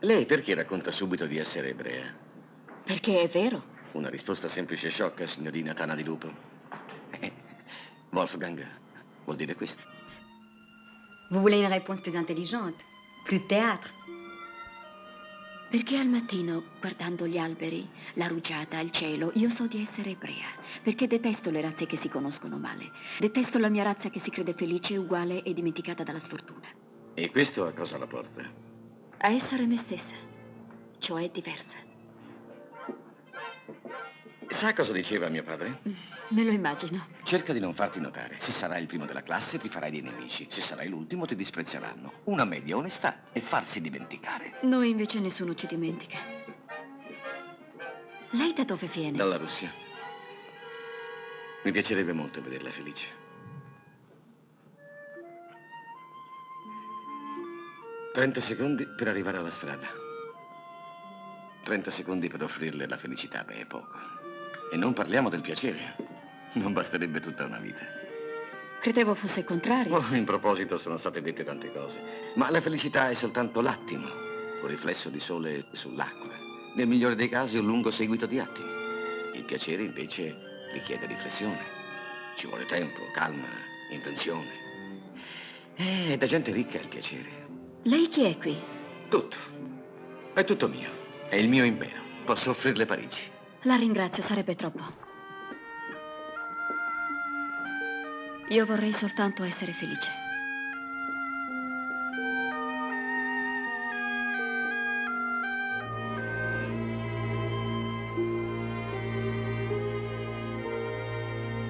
Lei perché racconta subito di essere ebrea? Perché è vero. Una risposta semplice e sciocca, signorina Tana di Lupo. Eh, Wolfgang vuol dire questo. Vous voulez une réponse plus intelligente, plus de théâtre. Perché al mattino, guardando gli alberi, la rugiada, il cielo, io so di essere ebrea. Perché detesto le razze che si conoscono male. Detesto la mia razza che si crede felice, uguale e dimenticata dalla sfortuna. E questo a cosa la porta? A essere me stessa, cioè diversa. Sa cosa diceva mio padre? Me lo immagino. Cerca di non farti notare. Se sarai il primo della classe ti farai dei nemici. Se sarai l'ultimo ti disprezzeranno. Una media onestà e farsi dimenticare. Noi invece nessuno ci dimentica. Lei da dove viene? Dalla Russia. Mi piacerebbe molto vederla felice. «30 secondi per arrivare alla strada. 30 secondi per offrirle la felicità, beh, è poco. E non parliamo del piacere. Non basterebbe tutta una vita. Credevo fosse il contrario. Oh, in proposito sono state dette tante cose. Ma la felicità è soltanto l'attimo, un riflesso di sole sull'acqua. Nel migliore dei casi un lungo seguito di attimi. Il piacere invece richiede riflessione. Ci vuole tempo, calma, intenzione. È da gente ricca il piacere. Lei chi è qui? Tutto. È tutto mio. È il mio impero. Posso offrirle Parigi. La ringrazio, sarebbe troppo. Io vorrei soltanto essere felice.